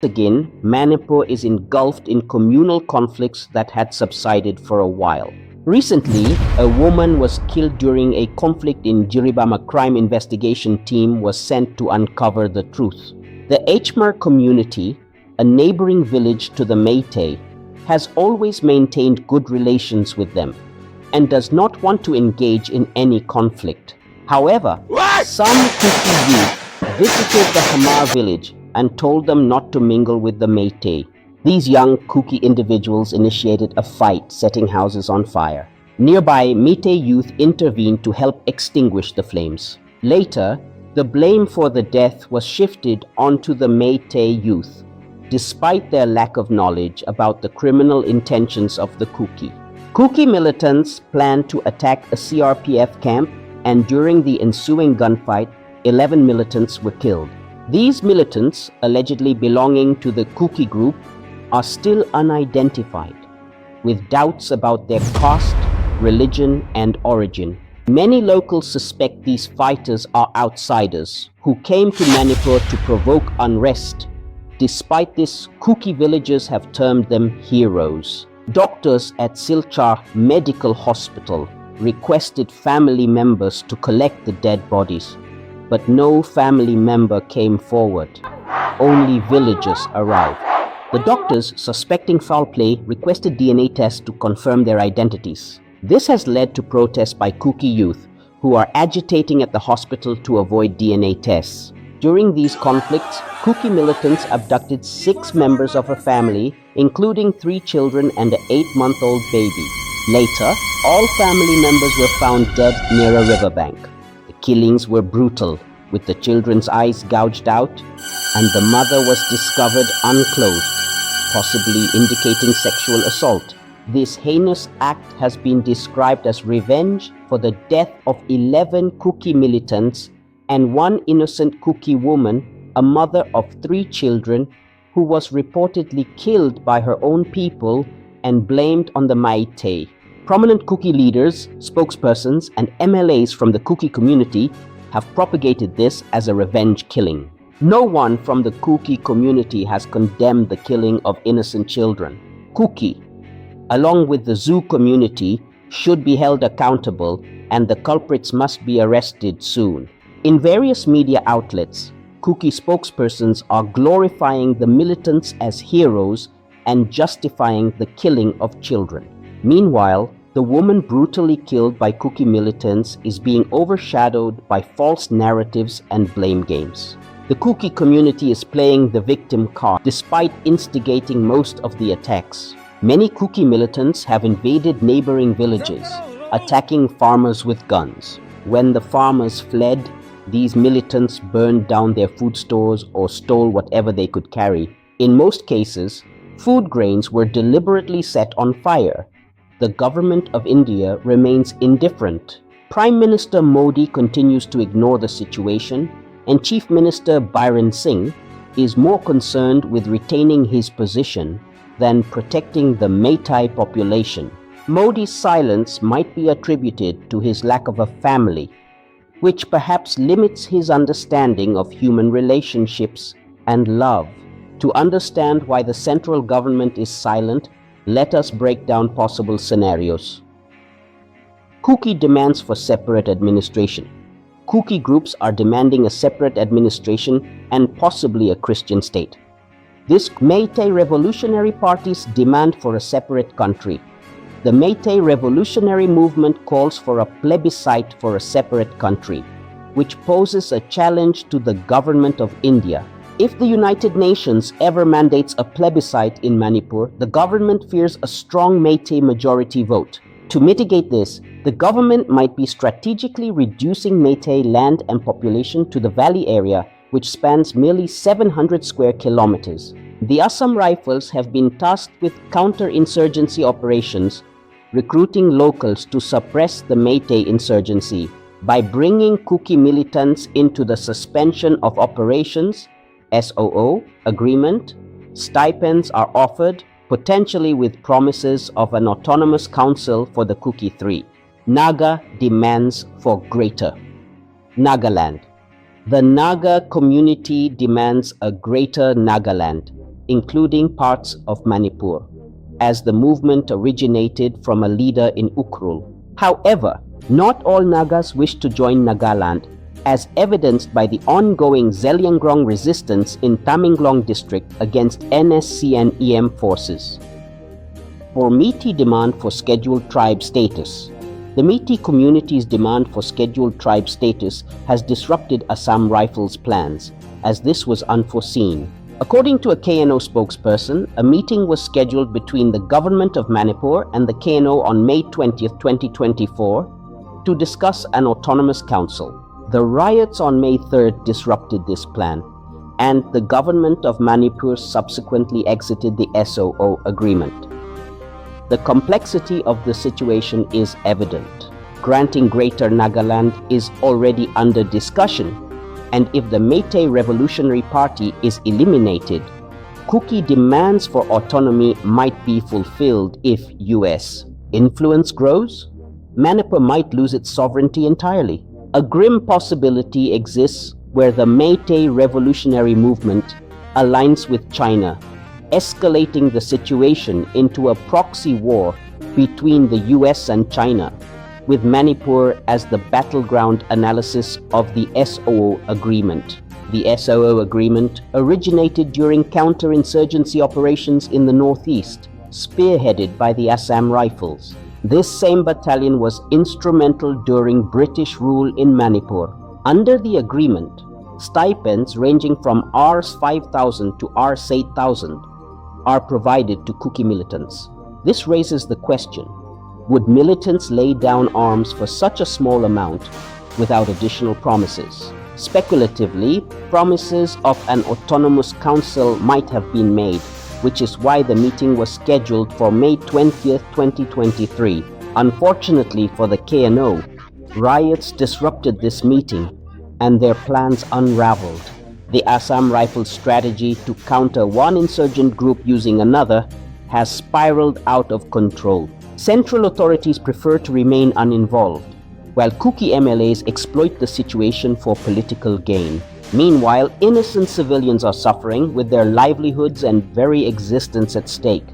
Again, Manipur is engulfed in communal conflicts that had subsided for a while. Recently, a woman was killed during a conflict in Jiribam. A crime investigation team was sent to uncover the truth. The Hmar community, a neighboring village to the Meitei, has always maintained good relations with them and does not want to engage in any conflict. However, some Kuki youth visited the Hamar village and told them not to mingle with the Meitei. These young Kuki individuals initiated a fight, setting houses on fire. Nearby, Meitei youth intervened to help extinguish the flames. Later, the blame for the death was shifted onto the Meitei youth, despite their lack of knowledge about the criminal intentions of the Kuki. Kuki militants planned to attack a CRPF camp, and during the ensuing gunfight, 11 militants were killed. These militants, allegedly belonging to the Kuki group, are still unidentified, with doubts about their caste, religion, and origin. Many locals suspect these fighters are outsiders who came to Manipur to provoke unrest. Despite this, Kuki villagers have termed them heroes. Doctors at Silchar Medical Hospital requested family members to collect the dead bodies, but no family member came forward. Only villagers arrived. The doctors, suspecting foul play, requested DNA tests to confirm their identities. This has led to protests by Kuki youth who are agitating at the hospital to avoid DNA tests. During these conflicts, Kuki militants abducted 6 members of a family, including 3 children and an 8-month-old baby. Later, all family members were found dead near a riverbank. Killings were brutal, with the children's eyes gouged out, and the mother was discovered unclothed, possibly indicating sexual assault. This heinous act has been described as revenge for the death of 11 Kuki militants and 1 innocent Kuki woman, a mother of 3 children, who was reportedly killed by her own people and blamed on the Meitei. Prominent Kuki leaders, spokespersons, and MLAs from the Kuki community have propagated this as a revenge killing. No one from the Kuki community has condemned the killing of innocent children. Kuki, along with the Zoo community, should be held accountable, and the culprits must be arrested soon. In various media outlets, Kuki spokespersons are glorifying the militants as heroes and justifying the killing of children. Meanwhile, the woman brutally killed by Kuki militants is being overshadowed by false narratives and blame games. The Kuki community is playing the victim card despite instigating most of the attacks. Many Kuki militants have invaded neighboring villages, attacking farmers with guns. When the farmers fled, these militants burned down their food stores or stole whatever they could carry. In most cases, food grains were deliberately set on fire. The government of India remains indifferent. Prime Minister Modi continues to ignore the situation, and Chief Minister Biren Singh is more concerned with retaining his position than protecting the Meitei population. Modi's silence might be attributed to his lack of a family, which perhaps limits his understanding of human relationships and love. To understand why the central government is silent, let us break down possible scenarios. Kuki demands for separate administration. Kuki groups are demanding a separate administration and possibly a Christian state. This Meitei Revolutionary Party's demand for a separate country. The Meitei Revolutionary Movement calls for a plebiscite for a separate country, which poses a challenge to the government of India. If the United Nations ever mandates a plebiscite in Manipur, the government fears a strong Meitei majority vote. To mitigate this, the government might be strategically reducing Meitei land and population to the valley area, which spans merely 700 square kilometers. The Assam Rifles have been tasked with counter-insurgency operations, recruiting locals to suppress the Meitei insurgency. By bringing Kuki militants into the suspension of operations SOO agreement, stipends are offered, potentially with promises of an autonomous council for the Kuki 3. Naga demands for greater. Nagaland. The Naga community demands a greater Nagaland. including parts of Manipur, as the movement originated from a leader in Ukhrul. However, not all Nagas wished to join Nagaland, as evidenced by the ongoing Zeliangrong resistance in Tamenglong district against NSC and EM forces. For Meitei demand for scheduled tribe status. The Meitei community's demand for scheduled tribe status has disrupted Assam Rifles' plans, as this was unforeseen. According to a KNO spokesperson, a meeting was scheduled between the government of Manipur and the KNO on May 20, 2024 to discuss an autonomous council. The riots on May 3rd disrupted this plan, and the government of Manipur subsequently exited the SOO agreement. The complexity of the situation is evident. Granting Greater Nagaland is already under discussion, and if the Meitei Revolutionary Party is eliminated, Kuki demands for autonomy might be fulfilled if US influence grows. Manipur might lose its sovereignty entirely. A grim possibility exists where the Meitei Revolutionary Movement aligns with China, escalating the situation into a proxy war between the US and China, with Manipur as the battleground analysis of the SOO agreement. The SOO agreement originated during counterinsurgency operations in the northeast, spearheaded by the Assam Rifles. This same battalion was instrumental during British rule in Manipur. Under the agreement, stipends ranging from Rs 5,000 to Rs 8,000 are provided to Kuki militants. This raises the question, would militants lay down arms for such a small amount without additional promises? Speculatively, promises of an autonomous council might have been made, which is why the meeting was scheduled for May 20th, 2023. Unfortunately for the KNO, riots disrupted this meeting and their plans unraveled. The Assam Rifles strategy to counter one insurgent group using another has spiraled out of control. Central authorities prefer to remain uninvolved, while Kuki MLAs exploit the situation for political gain. Meanwhile, innocent civilians are suffering with their livelihoods and very existence at stake.